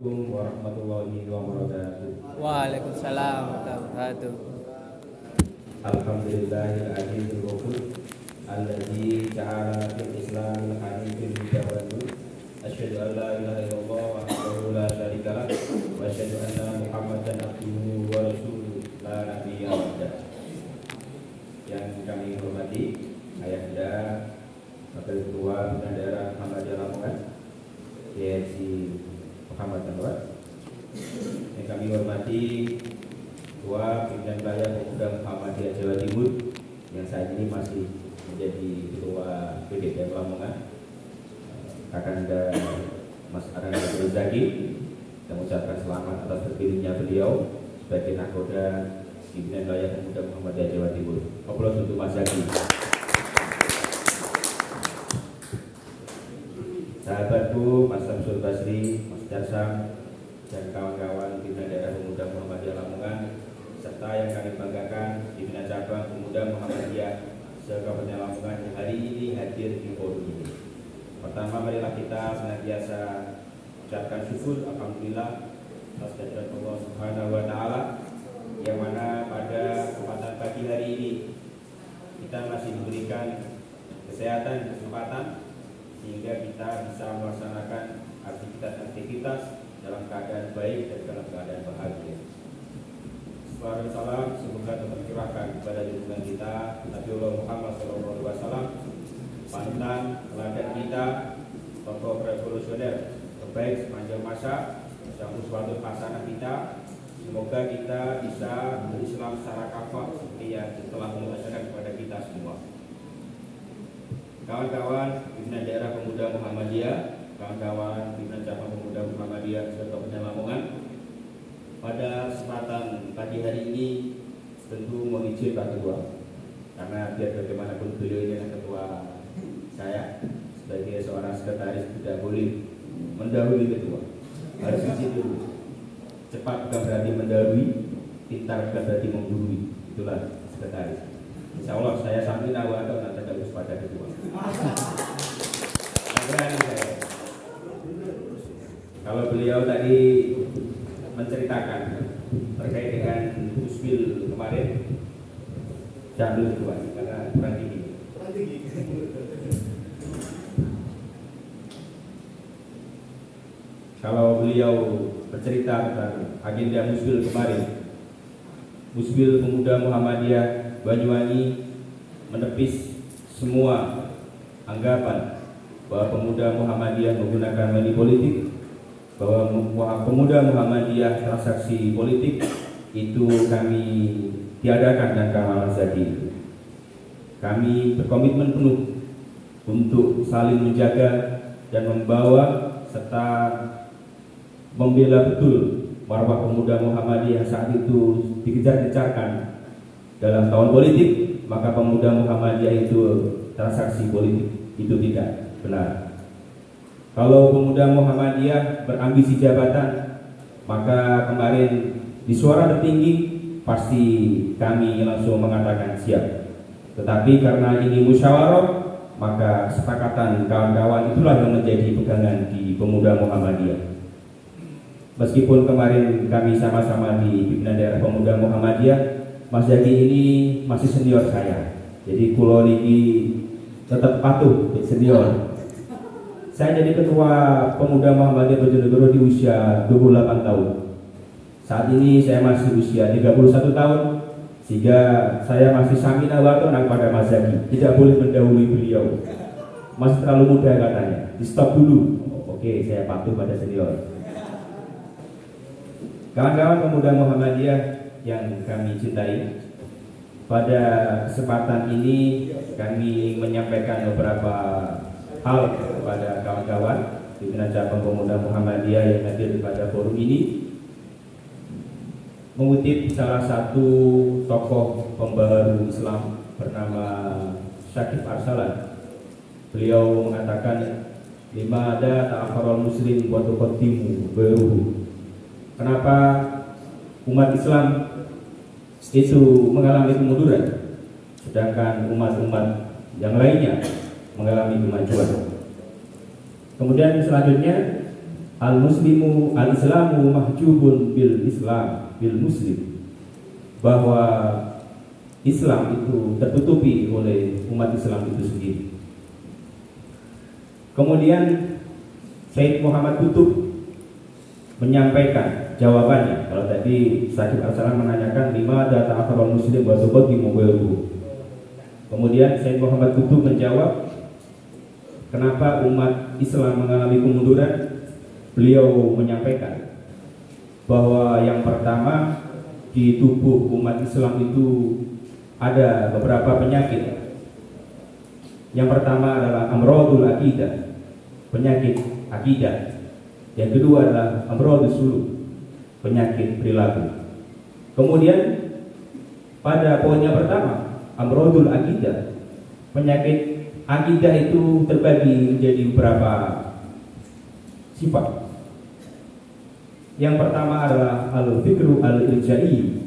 Assalamualaikum warahmatullahi wabarakatuh. Waalaikumsalam warahmatullahi wabarakatuh. Alhamdulillahil azizil ghafur alladzi ja'ala fil islamil hanifil hidayah. Asyhadu an la ilaha illallah wahdahu la syarika lah wa asyhadu anna Muhammadan abduhu wa rasuluh la nabiyya ba'dah. Yang kami hormati Ayahanda Wakil Ketua Bina Daerah Muhammadiyah Lamongan YFC Muhammad Anwar. Yang kami hormati Ketua Pimpinan Wilayah Pemuda Muhammadiyah Jawa Timur yang saat ini masih menjadi Ketua PDPM Lamongan, Kakanda Mas Aran Abdul Zaki. Kita mengucapkan selamat atas terpilihnya beliau sebagai Nakoda Pimpinan Wilayah Pemuda Muhammadiyah Jawa Timur. Aplaus untuk Mas Zaki. Sahabatku Mas Samsul Basri, Mas Jarsam, dan kawan-kawan Pimpinan Daerah Pemuda Muhammadiyah Lamongan, serta yang kami banggakan Pimpinan Cabang Pemuda Muhammadiyah se-Kabupaten Lamongan yang hari ini hadir di forum ini. Pertama, marilah kita senantiasa ucapkan syukur alhamdulillah atas kehadiran Allah Subhanahu wa taala yang mana pada kesempatan pagi hari ini kita masih diberikan kesehatan, kesempatan sehingga kita bisa melaksanakan aktivitas dalam keadaan baik dan dalam keadaan bahagia. Salawat dan salam semoga tetap tercurahkan kepada junjungan kita Nabiullah Muhammad SAW, panutan teladan kita, tokoh revolusioner terbaik sepanjang masa, uswatul hasanah kita. Semoga kita bisa berislam secara kafah seperti yang telah mengajarkan kepada kita semua. Kawan-kawan Pimpinan Daerah Pemuda Muhammadiyah, kawan-kawan Pimpinan Cabang Pemuda Muhammadiyah Kabupaten Lamongan, pada kesempatan pagi hari ini tentu mohon izin Pak Ketua, karena biar bagaimanapun beliau ini adalah ketua saya sebagai seorang sekretaris tidak boleh mendahului ketua, harus izin dulu. Cepat bukan berarti mendahului, pintar bukan berarti menggurui, itulah sekretaris. Insya Allah saya sambil nawa atau nanti terus pada ketua. Kalau beliau tadi menceritakan terkait dengan Musbil kemarin, jangan dulu ketua karena kurang tinggi. Kalau beliau bercerita tentang agenda Musbil kemarin, Musbil Pemuda Muhammadiyah Banyuwangi menepis semua anggapan bahwa pemuda Muhammadiyah menggunakan money politik, bahwa pemuda Muhammadiyah transaksi politik, itu kami tiadakan dan kami jadi. Kami berkomitmen penuh untuk saling menjaga dan membawa serta membela betul marwah pemuda Muhammadiyah saat itu dikejar-kejarkan dalam tahun politik. Maka pemuda Muhammadiyah itu transaksi politik, itu tidak benar. Kalau pemuda Muhammadiyah berambisi jabatan, maka kemarin di suara tertinggi pasti kami langsung mengatakan siap. Tetapi karena ini musyawarah, maka kesepakatan kawan-kawan itulah yang menjadi pegangan di pemuda Muhammadiyah. Meskipun kemarin kami sama-sama di Pimpinan Daerah Pemuda Muhammadiyah, Mas Zaki ini masih senior saya, jadi kulo niki tetap patuh senior. Saya jadi ketua Pemuda Muhammadiyah Bojonegoro di usia 28 tahun. Saat ini saya masih usia 31 tahun, sehingga saya masih samina watonang pada Mas Zaki, tidak boleh mendahului beliau. Masih terlalu muda katanya, di stop dulu. Oke, saya patuh pada senior. Kawan-kawan Pemuda Muhammadiyah yang kami cintai, pada kesempatan ini kami menyampaikan beberapa hal kepada kawan-kawan Pimpinan Cabang Pemuda Muhammadiyah yang hadir pada forum ini. Mengutip salah satu tokoh pembaharu Islam bernama Syakif Arsalan, beliau mengatakan, lima ada ta'afarul muslim wa tuqaddimu baruhu. Kenapa umat Islam itu mengalami kemunduran, sedangkan umat-umat yang lainnya mengalami kemajuan. Kemudian selanjutnya, al-islamu mahjubun bil islam bil muslim, bahwa Islam itu tertutupi oleh umat Islam itu sendiri. Kemudian Said Muhammad Kutub menyampaikan jawabannya. Kalau tadi Syekh Al-Salam menanyakan lima data akal muslim wa tuqaddimu ghairuhu. Kemudian Said Muhammad Kutub menjawab, kenapa umat Islam mengalami kemunduran? Beliau menyampaikan bahwa yang pertama, di tubuh umat Islam itu ada beberapa penyakit. Yang pertama adalah amradul aqidah, penyakit akidah. Yang kedua adalah amradus suluk, penyakit perilaku. Kemudian pada poinnya pertama, amradul aqidah, penyakit akidah itu terbagi menjadi beberapa sifat. Yang pertama adalah al-fikru al-irja'i,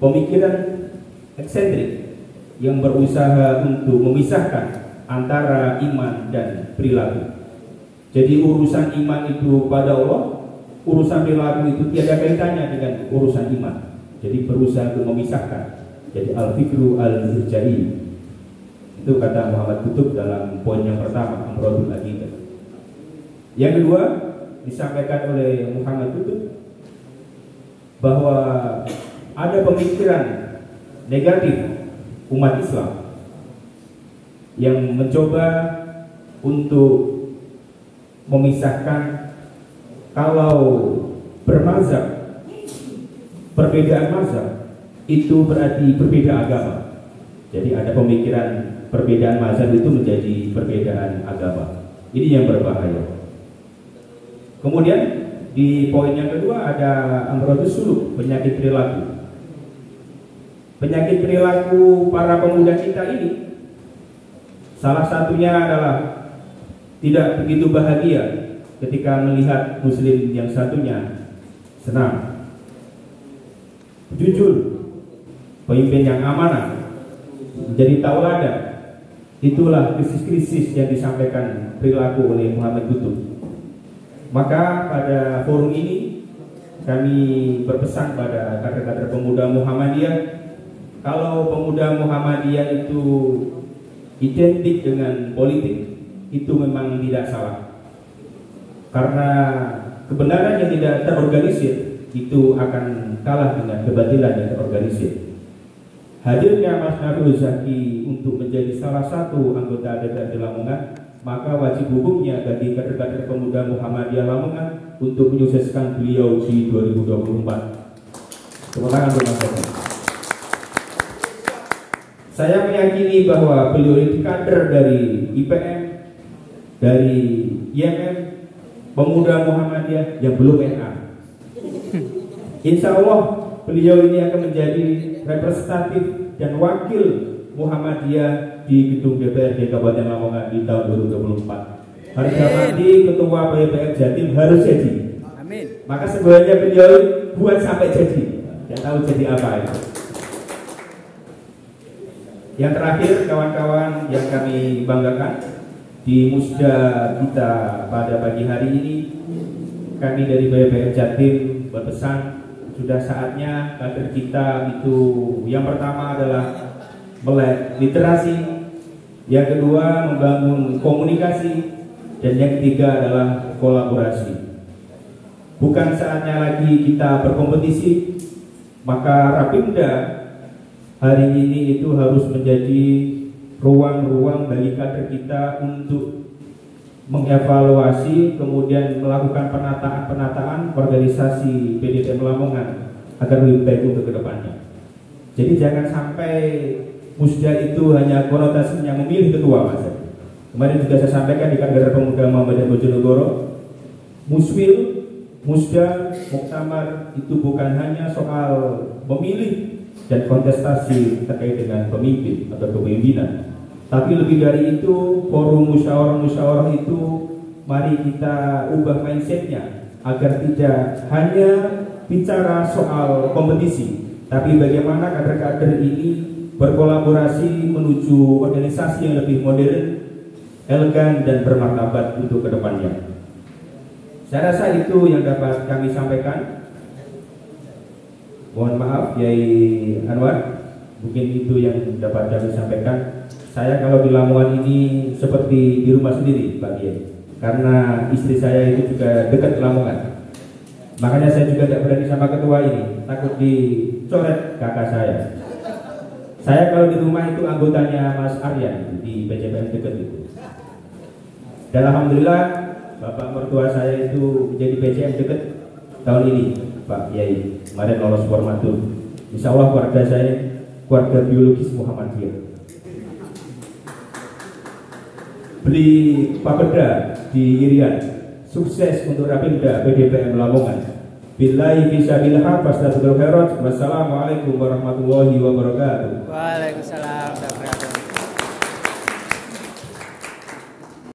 pemikiran eksentrik yang berusaha untuk memisahkan antara iman dan perilaku. Jadi urusan iman itu pada Allah, urusan perilaku itu tiada kaitannya dengan urusan iman. Jadi berusaha untuk memisahkan. Jadi al-fikru al-irja'i, itu kata Muhammad Kutub dalam poin yang pertama, amradul aqidah. Yang kedua disampaikan oleh Muhammad Kutub bahwa ada pemikiran negatif umat Islam yang mencoba untuk memisahkan kalau bermazhab, perbedaan mazhab itu berarti berbeda agama. Jadi ada pemikiran perbedaan mazhab itu menjadi perbedaan agama. Ini yang berbahaya. Kemudian di poin yang kedua ada amradus suluk, penyakit perilaku. Penyakit perilaku para pemuda kita ini salah satunya adalah tidak begitu bahagia ketika melihat muslim yang satunya senang, jujur, pemimpin yang amanah, menjadi tauladan. Itulah krisis-krisis yang disampaikan perilaku oleh Muhammad Kutub. Maka pada forum ini kami berpesan pada kader-kader pemuda Muhammadiyah, kalau pemuda Muhammadiyah itu identik dengan politik, itu memang tidak salah. Karena kebenaran yang tidak terorganisir itu akan kalah dengan kebatilan yang terorganisir. Hadirnya Mas Nafil Zaki untuk menjadi salah satu anggota DPRD Lamongan, maka wajib hukumnya bagi kader-kader pemuda Muhammadiyah Lamongan untuk menyukseskan beliau di 2024. Tepuk tangan untuk Mas Zaki. Saya meyakini bahwa beliau itu kader dari IPM, dari IMM, pemuda Muhammadiyah yang belum NA. Insya Allah beliau ini akan menjadi representatif dan wakil Muhammadiyah di gedung DPRD Kabupaten Lamongan di tahun 2024. Harga mati ketua PPM Jatim harus jadi. Amin. Maka sebenarnya beliau buat sampai jadi. Tidak tahu jadi apa itu. Yang terakhir, kawan-kawan yang kami banggakan, di musda kita pada pagi hari ini, kami dari BPM Jatim berpesan sudah saatnya kader kita itu yang pertama adalah melek literasi, yang kedua membangun komunikasi, dan yang ketiga adalah kolaborasi. Bukan saatnya lagi kita berkompetisi, maka Rapimda hari ini itu harus menjadi ruang-ruang bagi kader kita untuk mengevaluasi, kemudian melakukan penataan organisasi PDPM Lamongan agar lebih baik untuk kedepannya. Jadi jangan sampai musda itu hanya konotasinya memilih ketua, Mas. Kemarin juga saya sampaikan di kader pemuda Muhammadiyah Bojonegoro, muswil, musda, muktamar itu bukan hanya soal memilih dan kontestasi terkait dengan pemimpin atau kepemimpinan, tapi lebih dari itu forum musyawarah-musyawarah itu mari kita ubah mindsetnya agar tidak hanya bicara soal kompetisi, tapi bagaimana kader-kader ini berkolaborasi menuju organisasi yang lebih modern, elegan dan bermartabat untuk kedepannya. Saya rasa itu yang dapat kami sampaikan. Mohon maaf Kiai Anwar, mungkin itu yang dapat kami sampaikan. Saya kalau di Lamongan ini seperti di rumah sendiri Pak Kiai, karena istri saya itu juga dekat Lamongan. Makanya saya juga tidak berani sama ketua ini, takut dicoret kakak saya. Saya kalau di rumah itu anggotanya Mas Aryan di PJPM dekat itu. Dan alhamdulillah bapak mertua saya itu menjadi PJM dekat tahun ini Pak Kiai, kemarin lolos formatur. Insya Allah keluarga saya keluarga biologis Muhammadiyah. Beli papeda di Irian, sukses untuk Rapimda PDPM Lamongan. Billahi fisabilillah, fastaghfirul khairat. Wassalamualaikum warahmatullahi wabarakatuh. Waalaikumsalam.